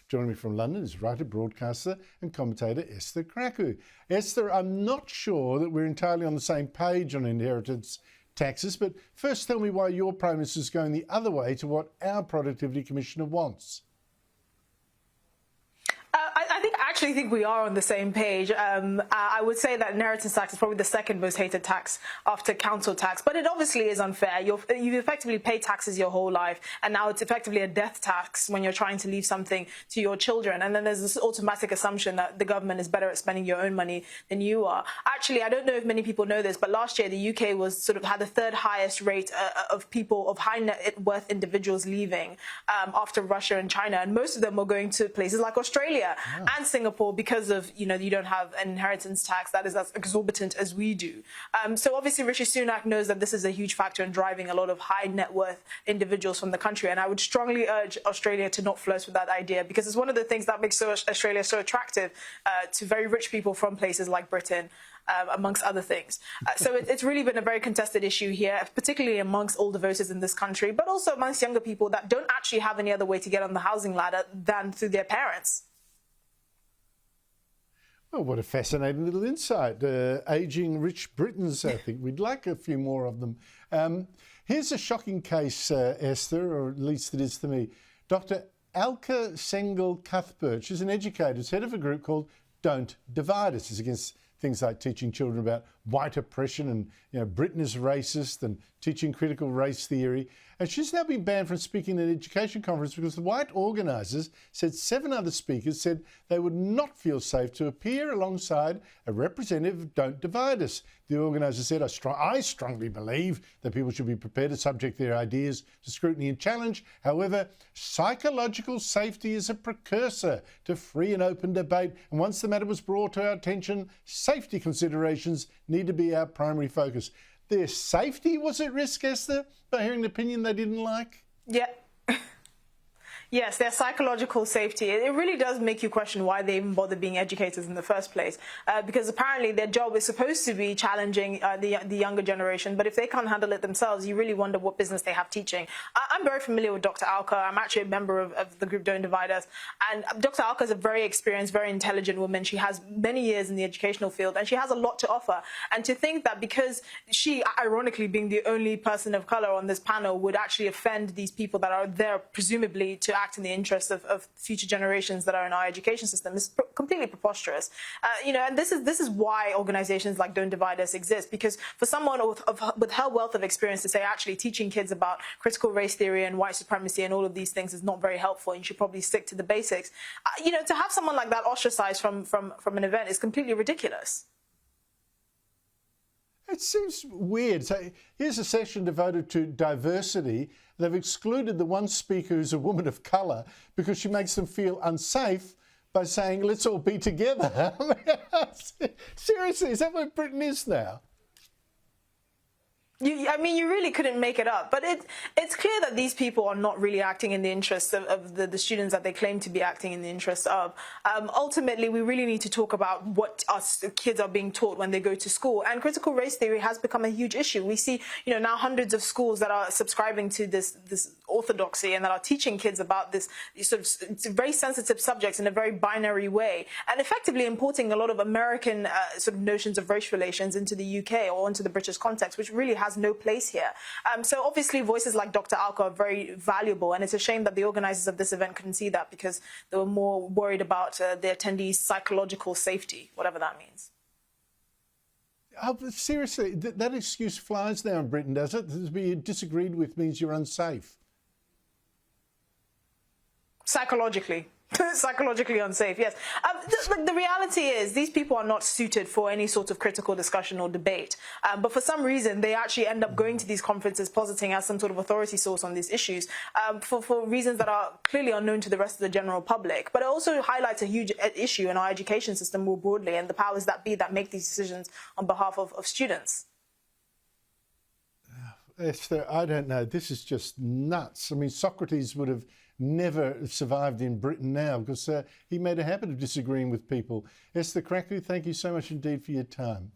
Joining me from London is writer, broadcaster and commentator Esther Krakue. Esther, I'm not sure that we're entirely on the same page on inheritance taxes, but first tell me why your Prime Minister is going the other way to what our Productivity Commissioner wants. I actually think we are on the same page. I would say that inheritance tax is probably the second most hated tax after council tax, but it obviously is unfair. You effectively pay taxes your whole life, and now it's effectively a death tax when you're trying to leave something to your children. And then there's this automatic assumption that the government is better at spending your own money than you are. Actually, I don't know if many people know this, but last year the UK had the third highest rate of people, of high net worth individuals leaving after Russia and China, and most of them were going to places like Australia and Singapore because of, you don't have an inheritance tax that is as exorbitant as we do. So obviously Rishi Sunak knows that this is a huge factor in driving a lot of high net worth individuals from the country, and I would strongly urge Australia to not flirt with that idea, because it's one of the things that makes Australia so attractive to very rich people from places like Britain, amongst other things. So it's really been a very contested issue here, particularly amongst older voters in this country, but also amongst younger people that don't actually have any other way to get on the housing ladder than through their parents. Oh, what a fascinating little insight. Ageing rich Britons, I think. We'd like a few more of them. Here's a shocking case, Esther, or at least it is to me. Dr. Alka Sengel-Cuthbert, she's an educator, head of a group called Don't Divide Us. It's against things like teaching children about white oppression and, Britain is racist, and teaching critical race theory. And she's now been banned from speaking at an education conference because the white organisers said 7 other speakers said they would not feel safe to appear alongside a representative of Don't Divide Us. The organiser said, I strongly believe that people should be prepared to subject their ideas to scrutiny and challenge. However, psychological safety is a precursor to free and open debate. And once the matter was brought to our attention, safety considerations need to be our primary focus. Their safety was at risk, Esther, by hearing an opinion they didn't like? Yeah. Yes, their psychological safety. It really does make you question why they even bother being educators in the first place, because apparently their job is supposed to be challenging the younger generation, but if they can't handle it themselves, you really wonder what business they have teaching. I'm very familiar with Dr. Alka. I'm actually a member of the group Don't Divide Us, and Dr. Alka is a very experienced, very intelligent woman. She has many years in the educational field, and she has a lot to offer. And to think that because she, ironically being the only person of colour on this panel, would actually offend these people that are there presumably to act in the interest of future generations that are in our education system is completely preposterous. And this is why organizations like Don't Divide Us exist, because for someone with her wealth of experience to say actually teaching kids about critical race theory and white supremacy and all of these things is not very helpful and you should probably stick to the basics, to have someone like that ostracized from an event is completely ridiculous. It seems weird. So here's a session devoted to diversity. They've excluded the one speaker who's a woman of colour because she makes them feel unsafe by saying, let's all be together. Seriously, is that where Britain is now? You really couldn't make it up. But it's clear that these people are not really acting in the interests of the students that they claim to be acting in the interests of. Ultimately, we really need to talk about what us kids are being taught when they go to school. And critical race theory has become a huge issue. We see, now hundreds of schools that are subscribing to this orthodoxy and that are teaching kids about these very sensitive subjects in a very binary way, and effectively importing a lot of American notions of race relations into the UK or into the British context, which really has no place here. So obviously voices like Dr. Alka are very valuable, and it's a shame that the organisers of this event couldn't see that because they were more worried about the attendees' psychological safety, whatever that means. Oh, seriously, that excuse flies now in Britain, does it? To be disagreed with means you're unsafe. Psychologically unsafe, yes. The reality is these people are not suited for any sort of critical discussion or debate. But for some reason, they actually end up going to these conferences positing as some sort of authority source on these issues for reasons that are clearly unknown to the rest of the general public. But it also highlights a huge issue in our education system more broadly and the powers that be that make these decisions on behalf of students. Esther, I don't know. This is just nuts. I mean, Socrates would have never survived in Britain now because he made a habit of disagreeing with people. Esther Krakue, thank you so much indeed for your time.